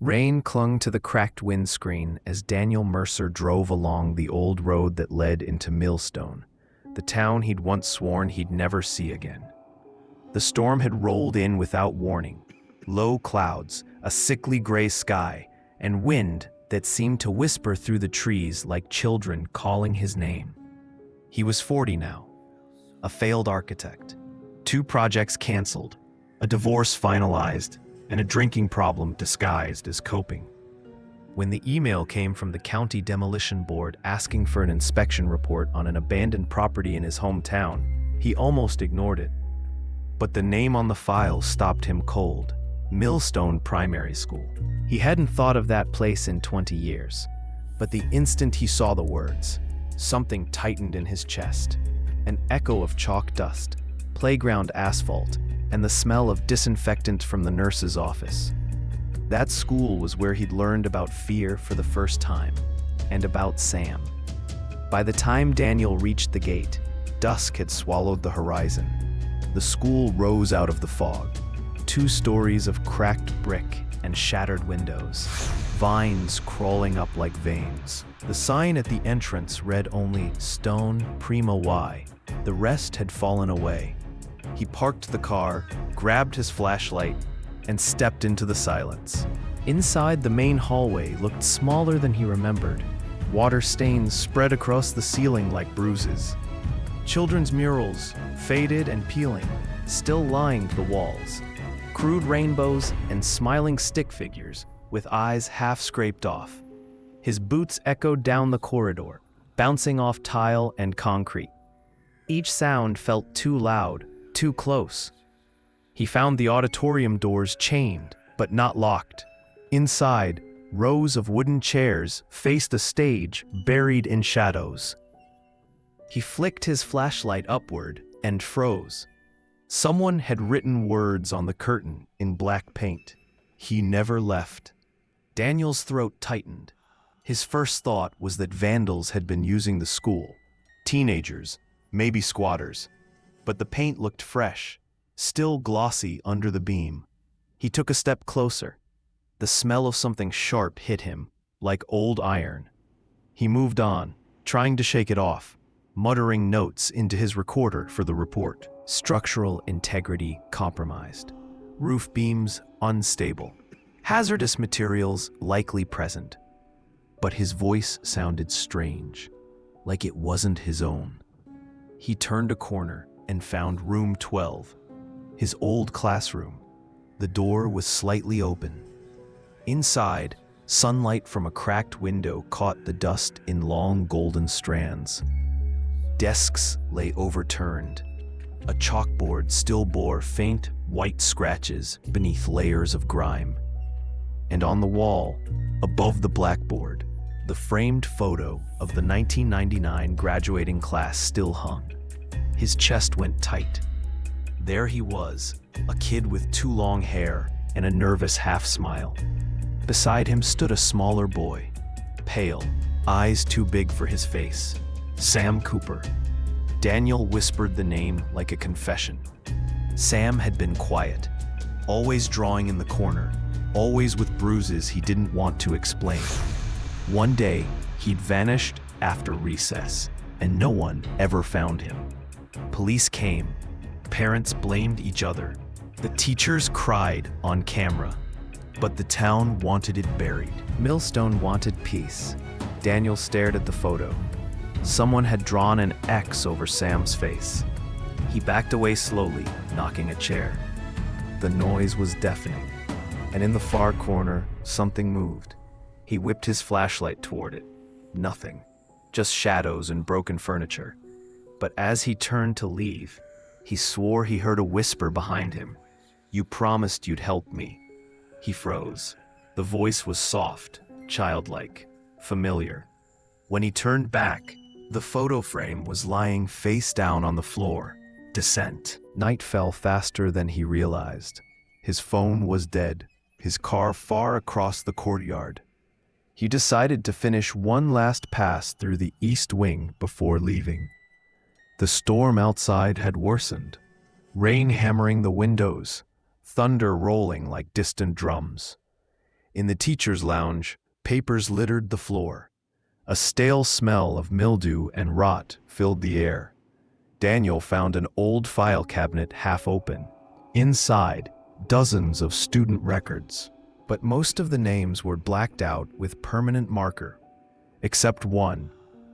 Rain clung to the cracked windscreen as Daniel Mercer drove along the old road that led into Millstone, the town he'd once sworn he'd never see again. The storm had rolled in without warning. Low clouds, a sickly gray sky, and wind that seemed to whisper through the trees like children calling his name. He was 40 now, a failed architect, 2 projects canceled, a divorce finalized, and a drinking problem disguised as coping. When the email came from the county demolition board asking for an inspection report on an abandoned property in his hometown, he almost ignored it. But the name on the file stopped him cold. Millstone Primary School. He hadn't thought of that place in 20 years, but the instant he saw the words, something tightened in his chest. An echo of chalk dust, playground asphalt, and the smell of disinfectant from the nurse's office. That school was where he'd learned about fear for the first time, and about Sam. By the time Daniel reached the gate, dusk had swallowed the horizon. The school rose out of the fog, 2 stories of cracked brick and shattered windows, vines crawling up like veins. The sign at the entrance read only Stone Prima Y. The rest had fallen away. He parked the car, grabbed his flashlight, and stepped into the silence. Inside, the main hallway looked smaller than he remembered. Water stains spread across the ceiling like bruises. Children's murals, faded and peeling, still lined the walls. Crude rainbows and smiling stick figures with eyes half scraped off. His boots echoed down the corridor, bouncing off tile and concrete. Each sound felt too loud, too close. He found the auditorium doors chained, but not locked. Inside, rows of wooden chairs faced a stage buried in shadows. He flicked his flashlight upward and froze. Someone had written words on the curtain in black paint. He never left. Daniel's throat tightened. His first thought was that vandals had been using the school. Teenagers, maybe squatters. But the paint looked fresh, still glossy under the beam. He took a step closer. The smell of something sharp hit him, like old iron. He moved on, trying to shake it off, muttering notes into his recorder for the report. Structural integrity compromised. Roof beams unstable. Hazardous materials likely present. But his voice sounded strange, like it wasn't his own. He turned a corner and found room 12, his old classroom. The door was slightly open. Inside, sunlight from a cracked window caught the dust in long golden strands. Desks lay overturned. A chalkboard still bore faint white scratches beneath layers of grime. And on the wall, above the blackboard, the framed photo of the 1999 graduating class still hung. His chest went tight. There he was, a kid with too long hair and a nervous half-smile. Beside him stood a smaller boy, pale, eyes too big for his face. Sam Cooper. Daniel whispered the name like a confession. Sam had been quiet, always drawing in the corner, always with bruises he didn't want to explain. One day, he'd vanished after recess, and no one ever found him. Police came. Parents blamed each other. The teachers cried on camera. But the town wanted it buried. Millstone wanted peace. Daniel stared at the photo. Someone had drawn an X over Sam's face. He backed away slowly, knocking a chair. The noise was deafening, and in the far corner, something moved. He whipped his flashlight toward it. Nothing, just shadows and broken furniture. But as he turned to leave, he swore he heard a whisper behind him. "You promised you'd help me." He froze. The voice was soft, childlike, familiar. When he turned back, the photo frame was lying face down on the floor. Descent. Night fell faster than he realized. His phone was dead, his car far across the courtyard. He decided to finish one last pass through the east wing before leaving. The storm outside had worsened, rain hammering the windows, thunder rolling like distant drums. In the teacher's lounge, papers littered the floor. A stale smell of mildew and rot filled the air. Daniel found an old file cabinet half open. Inside, dozens of student records. But most of the names were blacked out with permanent marker. Except one.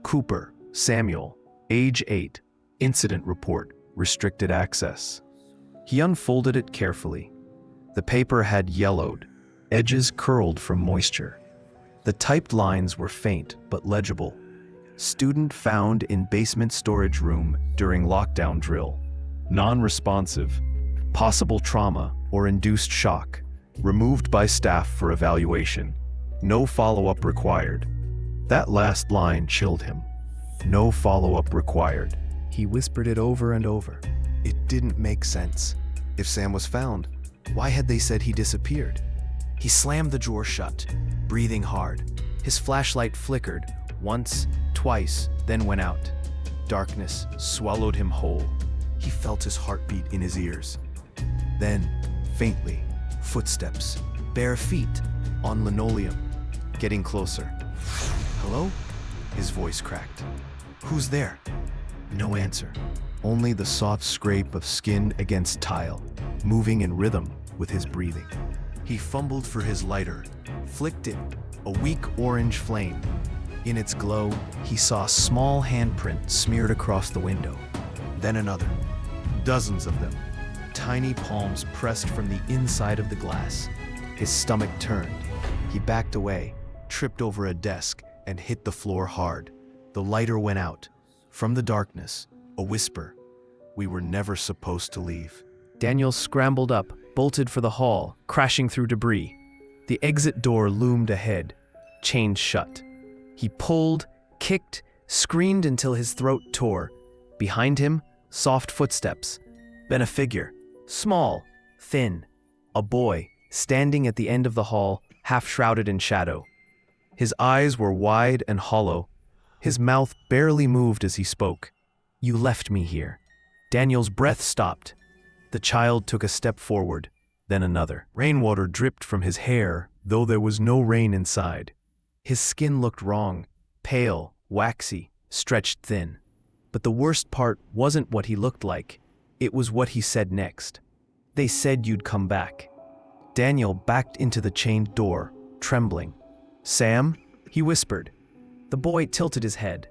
Cooper, Samuel, age 8, incident report, restricted access. He unfolded it carefully. The paper had yellowed, edges curled from moisture. The typed lines were faint but legible. Student found in basement storage room during lockdown drill. Non-responsive. Possible trauma or induced shock. Removed by staff for evaluation. No follow-up required. That last line chilled him. No follow-up required. He whispered it over and over. It didn't make sense. If Sam was found, why had they said he disappeared? He slammed the drawer shut, breathing hard. His flashlight flickered, once, twice, then went out. Darkness swallowed him whole. He felt his heartbeat in his ears. Then, faintly, footsteps, bare feet, on linoleum, getting closer. Hello? His voice cracked. Who's there? No answer. Only the soft scrape of skin against tile, moving in rhythm with his breathing. He fumbled for his lighter, flicked it, a weak orange flame. In its glow, he saw a small handprint smeared across the window. Then another. Dozens of them. Tiny palms pressed from the inside of the glass. His stomach turned. He backed away, tripped over a desk, and hit the floor hard. The lighter went out. From the darkness, a whisper. We were never supposed to leave. Daniel scrambled up, bolted for the hall, crashing through debris. The exit door loomed ahead, chained shut. He pulled, kicked, screamed until his throat tore. Behind him, soft footsteps. Then a figure, small, thin. A boy, standing at the end of the hall, half shrouded in shadow. His eyes were wide and hollow. His mouth barely moved as he spoke. You left me here. Daniel's breath stopped. The child took a step forward, then another. Rainwater dripped from his hair, though there was no rain inside. His skin looked wrong, pale, waxy, stretched thin. But the worst part wasn't what he looked like. It was what he said next. They said you'd come back. Daniel backed into the chained door, trembling. Sam? He whispered. The boy tilted his head.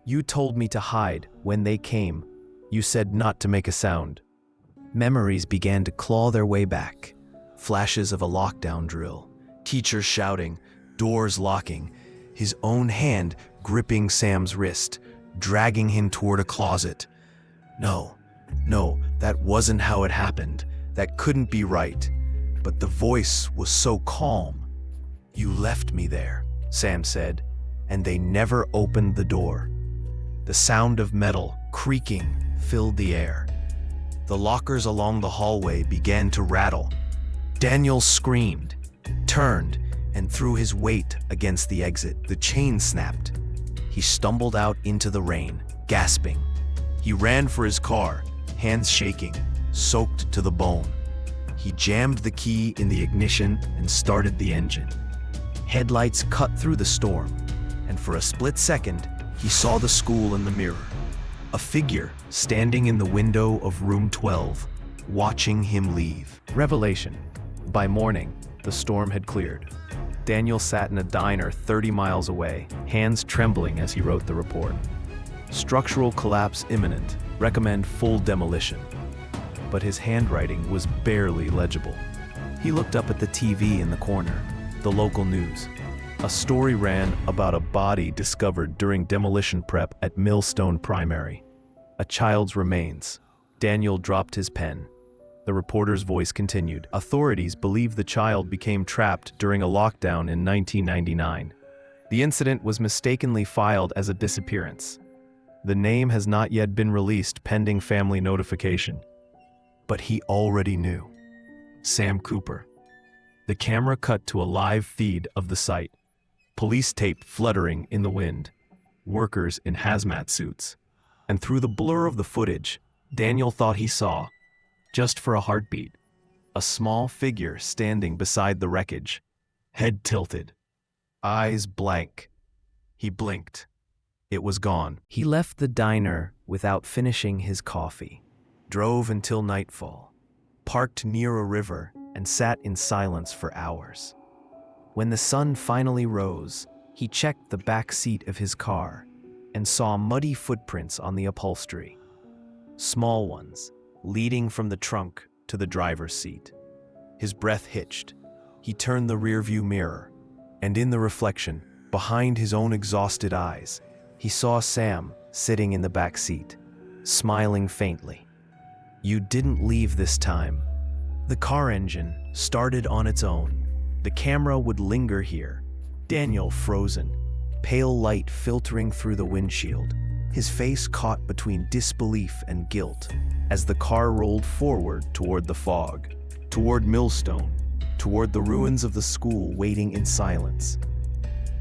You told me to hide when they came. You said not to make a sound. Memories began to claw their way back. Flashes of a lockdown drill, teachers shouting, doors locking, his own hand gripping Sam's wrist, dragging him toward a closet. No, that wasn't how it happened. That couldn't be right. But the voice was so calm. You left me there, Sam said, and they never opened the door. The sound of metal creaking filled the air. The lockers along the hallway began to rattle. Daniel screamed, turned, and threw his weight against the exit. The chain snapped. He stumbled out into the rain, gasping. He ran for his car, hands shaking, soaked to the bone. He jammed the key in the ignition and started the engine. Headlights cut through the storm, and for a split second, he saw the school in the mirror. A figure standing in the window of room 12, watching him leave. Revelation. By morning, the storm had cleared. Daniel sat in a diner 30 miles away, hands trembling as he wrote the report. Structural collapse imminent. Recommend full demolition. But his handwriting was barely legible. He looked up at the TV in the corner, the local news. A story ran about a body discovered during demolition prep at Millstone Primary. A child's remains. Daniel dropped his pen. The reporter's voice continued. Authorities believe the child became trapped during a lockdown in 1999. The incident was mistakenly filed as a disappearance. The name has not yet been released pending family notification. But he already knew. Sam Cooper. The camera cut to a live feed of the site. Police tape fluttering in the wind. Workers in hazmat suits. And through the blur of the footage, Daniel thought he saw, just for a heartbeat, a small figure standing beside the wreckage, head tilted, eyes blank. He blinked. It was gone. He left the diner without finishing his coffee, drove until nightfall, parked near a river, and sat in silence for hours. When the sun finally rose, he checked the back seat of his car and saw muddy footprints on the upholstery. Small ones, leading from the trunk to the driver's seat. His breath hitched. He turned the rearview mirror, and in the reflection, behind his own exhausted eyes, he saw Sam sitting in the back seat, smiling faintly. "You didn't leave this time." The car engine started on its own. The camera would linger here. Daniel frozen, pale light filtering through the windshield, his face caught between disbelief and guilt as the car rolled forward toward the fog, toward Millstone, toward the ruins of the school waiting in silence.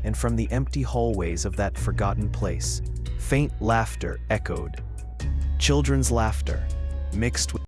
And from the empty hallways of that forgotten place, faint laughter echoed. Children's laughter, mixed with